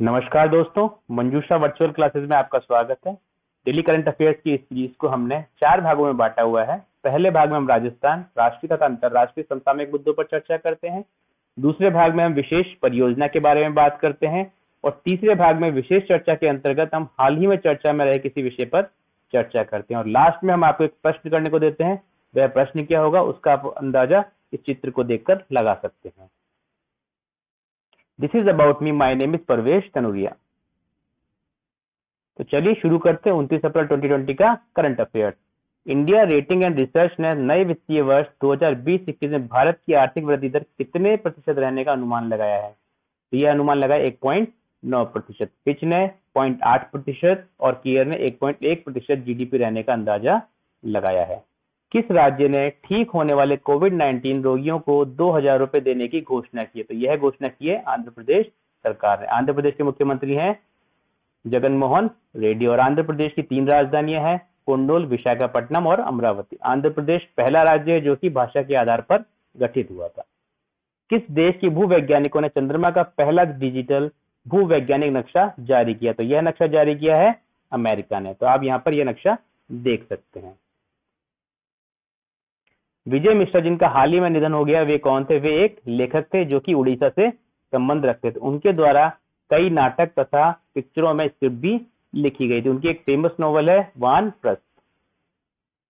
नमस्कार दोस्तों, मंजूषा virtual classes में आपका स्वागत है। डेली करंट अफेयर्स की इस सीरीज को हमने 4 भागों में बांटा हुआ है। पहले भाग में हम राजस्थान, राष्ट्रीय तथा अंतर्राष्ट्रीय समसामयिक मुद्दों पर चर्चा करते हैं। दूसरे भाग में हम विशेष परियोजना के बारे में बात करते हैं और तीसरे भाग में विशेष चर्चा के अंतर्गत हम हाल ही में चर्चा में रहे किसी विषय पर चर्चा करते हैं और लास्ट में हम आपको एक प्रश्न करने को देते हैं। वह प्रश्न क्या होगा उसका आप अंदाजा इस चित्र को देखकर लगा सकते हैं। This is about me, my name is Parvesh Tanuriya. तो चलिए शुरू करते हैं 29 अप्रैल 2020 का current affair. India rating and research ने नए वित्तीय वर्ष 2020-21 में भारत की आर्थिक वृद्धि दर कितने प्रतिशत रहने का अनुमान लगाया है। तो यह अनुमान लगाया 1.9%, फिच ने 0.8% और कियर ने 1.1% जीडीपी रहने का अंदाजा लगाया है। किस राज्य ने ठीक होने वाले कोविड-19 रोगियों को 2,000 रुपए देने की घोषणा की है। तो यह घोषणा की है आंध्र प्रदेश सरकार ने। आंध्र प्रदेश के मुख्यमंत्री हैं जगन मोहन रेड्डी और आंध्र प्रदेश की 3 राजधानियां हैं, कोंडोल, विशाखापट्टनम और अमरावती। आंध्र प्रदेश पहला राज्य है जो कि भाषा के आधार पर गठित हुआ था। किस देश की भूवैज्ञानिकों ने चंद्रमा का पहला डिजिटल भूवैज्ञानिक नक्शा जारी किया। तो यह नक्शा जारी किया है अमेरिका ने। तो आप यहाँ पर यह नक्शा देख सकते हैं। विजय मिश्रा जिनका हाल ही में निधन हो गया, वे कौन थे। वे एक लेखक थे जो कि उड़ीसा से संबंध रखते थे। उनके द्वारा कई नाटक तथा पिक्चरों में स्क्रिप्ट भी लिखी गई थी। उनकी एक फेमस नॉवल है वानप्रस्थ।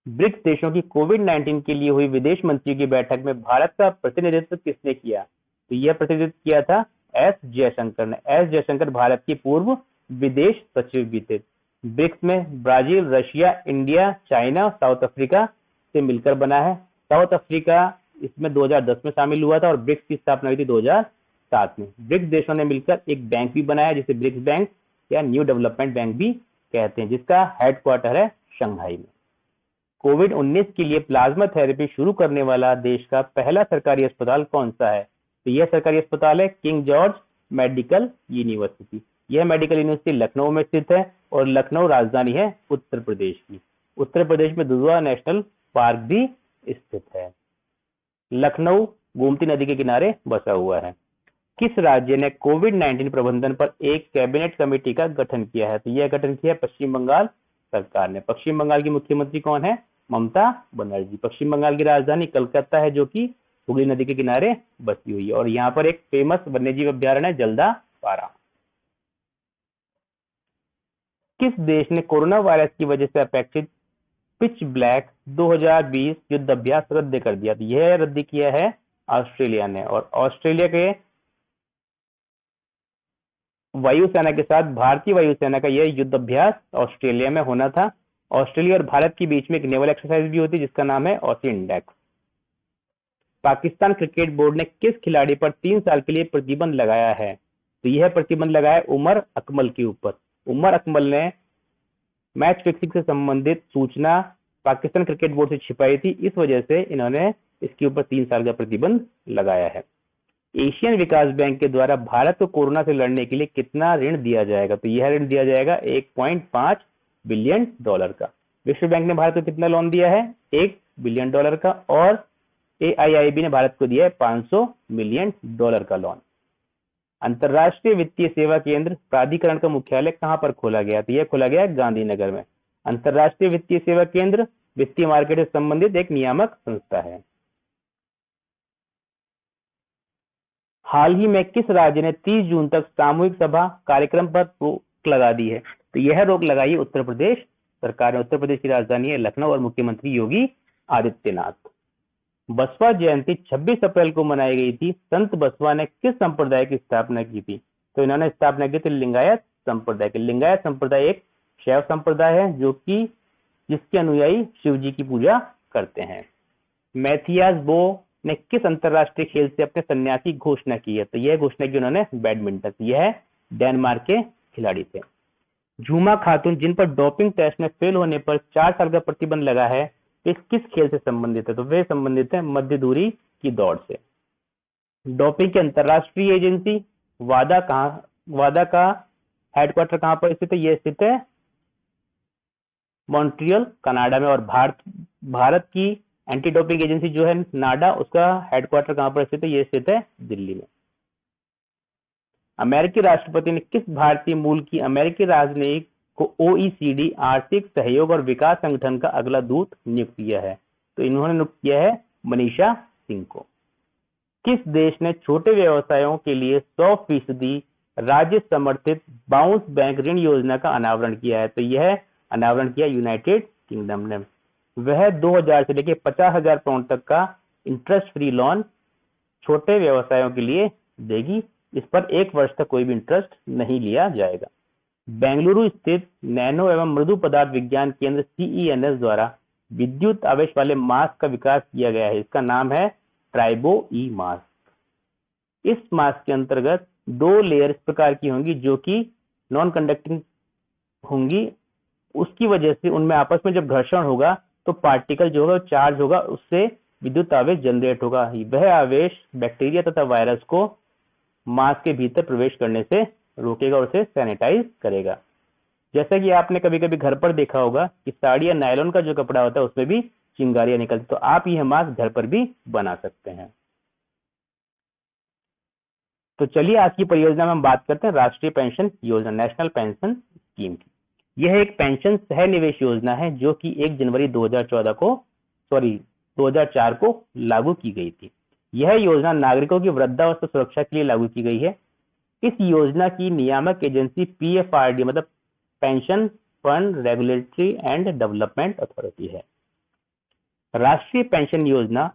ब्रिक्स देशों की कोविड-19 के लिए हुई विदेश मंत्रियों की बैठक में भारत का प्रतिनिधित्व किसने किया। तो यह प्रतिनिधित्व किया था एस जयशंकर ने। एस जयशंकर भारत के पूर्व विदेश सचिव भी थे। ब्रिक्स में Brazil, Russia, India, China, south Africa से मिलकर बना है। साउथ अफ्रीका इसमें 2010 में शामिल हुआ था और ब्रिक्स की स्थापना हुई थी 2007 में। ब्रिक्स देशों ने मिलकर एक बैंक भी बनाया जिसे ब्रिक्स बैंक या न्यू डेवलपमेंट बैंक भी कहते हैं, जिसका हेडक्वार्टर है शंघाई में। कोविड-19 के लिए प्लाज्मा थेरेपी शुरू करने वाला देश का पहला सरकारी अस्पताल कौन सा है। तो यह सरकारी अस्पताल है किंग जॉर्ज मेडिकल यूनिवर्सिटी। यह मेडिकल यूनिवर्सिटी लखनऊ में स्थित है और लखनऊ राजधानी है उत्तर प्रदेश की। उत्तर प्रदेश में दुधवा नेशनल पार्क भी स्थित है। लखनऊ गोमती नदी के किनारे बसा हुआ है। किस राज्य ने कोविड-19 प्रबंधन पर एक कैबिनेट कमेटी का गठन किया है। तो यह गठन किया है पश्चिम बंगाल सरकार ने। पश्चिम बंगाल की मुख्यमंत्री कौन है, ममता बनर्जी। पश्चिम बंगाल की राजधानी कलकत्ता है जो कि हुगली नदी के किनारे बसी हुई है और यहाँ पर एक फेमस वन्यजीव अभ्यारण्य है जल्दापारा। किस देश ने कोरोना वायरस की वजह से अपेक्षित पिच ब्लैक 2020 युद्ध अभ्यास रद्द कर दिया। तो यह रद्द किया है ऑस्ट्रेलिया ने और ऑस्ट्रेलिया के वायुसेना के साथ भारतीय वायुसेना का यह युद्ध अभ्यास ऑस्ट्रेलिया में होना था। ऑस्ट्रेलिया और भारत के बीच में एक नेवल एक्सरसाइज भी होती है जिसका नाम है Aussie index. Pakistan cricket board ने किस खिलाड़ी पर 3 साल के लिए प्रतिबंध लगाया है। तो यह प्रतिबंध लगाया उमर अकमल के ऊपर। उमर अकमल ने मैच फिक्सिंग से संबंधित सूचना पाकिस्तान क्रिकेट बोर्ड से छिपाई थी, इस वजह से इन्होंने इसके ऊपर 3 साल का प्रतिबंध लगाया है। एशियन विकास बैंक के द्वारा भारत को कोरोना से लड़ने के लिए कितना ऋण दिया जाएगा। तो यह ऋण दिया जाएगा $1.5 बिलियन का। विश्व बैंक ने भारत को कितना लोन दिया है, $1 बिलियन का और AIIB ने भारत को दिया है $500 मिलियन का लोन। अंतरराष्ट्रीय वित्तीय सेवा केंद्र प्राधिकरण का मुख्यालय कहां पर खोला गया। तो यह खोला गया है गांधीनगर में। अंतरराष्ट्रीय वित्तीय सेवा केंद्र वित्तीय मार्केट से संबंधित एक नियामक संस्था है। हाल ही में किस राज्य ने 30 जून तक सामूहिक सभा कार्यक्रम पर रोक लगा दी है। तो यह रोक लगाई उत्तर प्रदेश सरकार ने। उत्तर प्रदेश की राजधानी है लखनऊ और मुख्यमंत्री योगी आदित्यनाथ। बसपा जयंती 26 अप्रैल को मनाई गई थी। संत बसवा ने किस संप्रदाय की स्थापना की थी। तो इन्होंने स्थापना की थी लिंगायत संप्रदाय की। लिंगायत संप्रदाय एक शैव संप्रदाय है जो कि जिसके अनुयायी शिव जी की पूजा करते हैं। मैथियास बो ने किस अंतरराष्ट्रीय खेल से अपने संन्यास की घोषणा की है। तो यह घोषणा की उन्होंने बैडमिंटन। यह डेनमार्क के खिलाड़ी थे। झूमा खातून जिन पर डोपिंग टेस्ट में फेल होने पर 4 साल का प्रतिबंध लगा है, किस खेल से संबंधित है। तो वे संबंधित है मध्य दूरी की दौड़ से। डोपिंग की अंतरराष्ट्रीय एजेंसी वादा का हेडक्वार्टर कहां पर स्थित है। यह स्थित है मॉन्ट्रियल कनाडा में और भारत की एंटी डोपिंग एजेंसी जो है नाडा, उसका हेडक्वार्टर कहां पर स्थित है। यह स्थित है दिल्ली में। अमेरिकी राष्ट्रपति ने किस भारतीय मूल की अमेरिकी राजनयिक को OECD आर्थिक सहयोग और विकास संगठन का अगला दूत नियुक्त किया है? तो इन्होंने नियुक्त किया है मनीषा सिंह को। किस देश ने छोटे व्यवसायों के लिए 100% राज्य समर्थित बाउंस बैंक ऋण योजना का अनावरण किया है? तो यह अनावरण किया यूनाइटेड किंगडम ने। वह 2000 से लेकर 50,000 पाउंड तक का इंटरेस्ट फ्री लोन छोटे व्यवसायों के लिए देगी। इस पर 1 वर्ष तक कोई भी इंटरेस्ट नहीं लिया जाएगा। बेंगलुरु स्थित नैनो एवं मृदु पदार्थ विज्ञान केंद्र CENS द्वारा विद्युत आवेश वाले मास्क का विकास किया गया है। इसका नाम है ट्राइबो ई मास्क। इस मास्क के अंतर्गत 2 लेयर इस प्रकार की होंगी जो कि नॉन कंडक्टिंग होंगी। उसकी वजह से उनमें आपस में जब घर्षण होगा तो पार्टिकल जो होगा चार्ज होगा, उससे विद्युत आवेश जनरेट होगा। वह आवेश बैक्टीरिया तथा वायरस को मास्क के भीतर प्रवेश करने से रोकेगा और उसे सैनिटाइज करेगा। जैसा कि आपने कभी कभी घर पर देखा होगा कि साड़ी या नायलॉन का जो कपड़ा होता है उसमें भी चिंगारियां निकलती, तो आप यह मास्क घर पर भी बना सकते हैं। तो चलिए आज की परियोजना में हम बात करते हैं राष्ट्रीय पेंशन योजना, नेशनल पेंशन स्कीम की। यह एक पेंशन सह निवेश योजना है जो कि 1 जनवरी 2004 को लागू की गई थी। यह योजना नागरिकों की वृद्धावस्था सुरक्षा के लिए लागू की गई है। इस योजना की नियामक एजेंसी PFRD मतलब pension fund regulatory and development authority है। राष्ट्रीय पेंशन योजना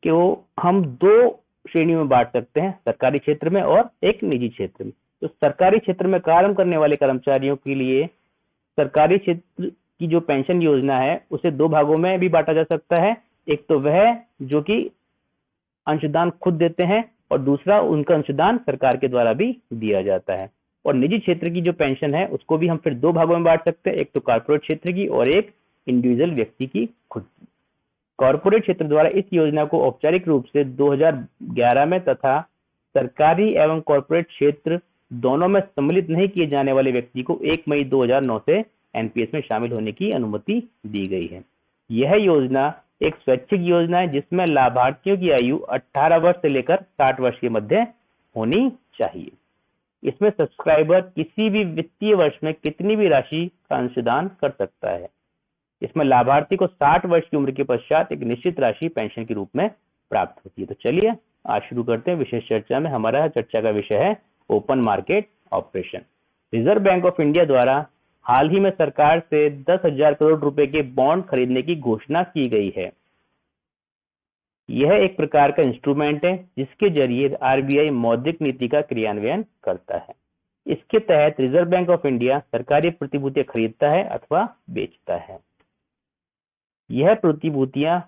को हम 2 श्रेणियों में बांट सकते हैं, सरकारी क्षेत्र में और एक निजी क्षेत्र में। तो सरकारी क्षेत्र में काम करने वाले कर्मचारियों के लिए सरकारी क्षेत्र की जो पेंशन योजना है उसे 2 भागों में भी बांटा जा सकता है। एक तो वह जो कि अंशदान खुद देते हैं और दूसरा उनका अंशदान सरकार के द्वारा भी दिया जाता है। और निजी क्षेत्र की जो पेंशन है उसको भी हम फिर 2 भागों में बांट सकते हैं, एक तो कॉर्पोरेट क्षेत्र की और एक इंडिविजुअल व्यक्ति की खुद की। कॉर्पोरेट क्षेत्र द्वारा इस योजना को औपचारिक रूप से 2011 में तथा सरकारी एवं कॉर्पोरेट क्षेत्र दोनों में सम्मिलित नहीं किए जाने वाले व्यक्ति को 1 मई 2009 से NPS में शामिल होने की अनुमति दी गई है। यह योजना एक स्वैच्छिक योजना है जिसमें लाभार्थियों की आयु 18 वर्ष से लेकर 60 वर्ष के मध्य होनी चाहिए। इसमें सब्सक्राइबर किसी भी वित्तीय वर्ष में कितनी भी राशि का अंशदान कर सकता है। इसमें लाभार्थी को 60 वर्ष की उम्र के पश्चात एक निश्चित राशि पेंशन के रूप में प्राप्त होती है। तो चलिए आज शुरू करते हैं विशेष चर्चा में। हमारा चर्चा का विषय है open market operation. Reserve bank of India द्वारा हाल ही में सरकार से 10,000 करोड़ रुपए के बॉन्ड खरीदने की घोषणा की गई है। यह एक प्रकार का इंस्ट्रूमेंट है जिसके जरिए RBI मौद्रिक नीति का क्रियान्वयन करता है। इसके तहत रिजर्व बैंक ऑफ इंडिया सरकारी प्रतिभूतियां खरीदता है अथवा बेचता है। यह प्रतिभूतियां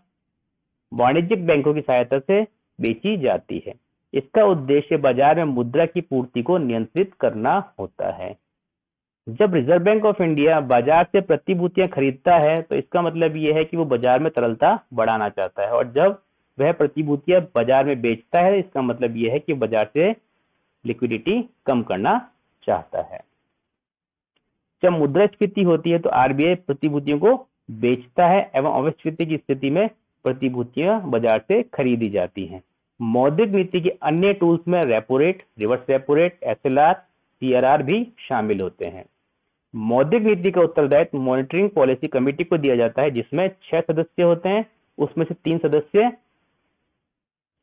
वाणिज्यिक बैंकों की सहायता से बेची जाती है। इसका उद्देश्य बाजार में मुद्रा की पूर्ति को नियंत्रित करना होता है। जब रिजर्व बैंक ऑफ इंडिया बाजार से प्रतिभूतियां खरीदता है तो इसका मतलब यह है कि वो बाजार में तरलता बढ़ाना चाहता है, और जब वह प्रतिभूतियां बाजार में बेचता है इसका मतलब यह है कि बाजार से लिक्विडिटी कम करना चाहता है। जब मुद्रास्फीति होती है तो RBI प्रतिभूतियों को बेचता है एवं अविस्फीति की स्थिति में प्रतिभूतियां बाजार से खरीदी जाती हैं। मौद्रिक नीति के अन्य टूल्स में repo rate, reverse repo rate, SLR, CRR भी शामिल होते हैं। मौद्रिक नीति का उत्तरदायित्व मॉनिटरिंग पॉलिसी कमेटी को दिया जाता है जिसमें 6 सदस्य होते हैं, उसमें से 3 सदस्य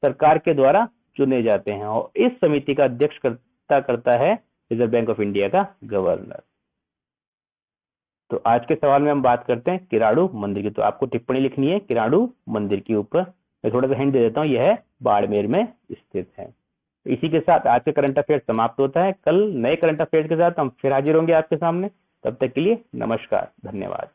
सरकार के द्वारा चुने जाते हैं और इस समिति का अध्यक्षता करता है रिजर्व बैंक ऑफ इंडिया का गवर्नर। तो आज के सवाल में हम बात करते हैं किराड़ू मंदिर की। तो आपको टिप्पणी लिखनी है किराड़ू मंदिर के ऊपर। मैं थोड़ा सा हिंट दे देता हूँ, यह बाड़मेर में स्थित है। तो इसी के साथ आज का करंट अफेयर समाप्त होता है। कल नए करंट अफेयर के साथ हम फिर हाजिर होंगे आपके सामने। तब तक के लिए नमस्कार, धन्यवाद।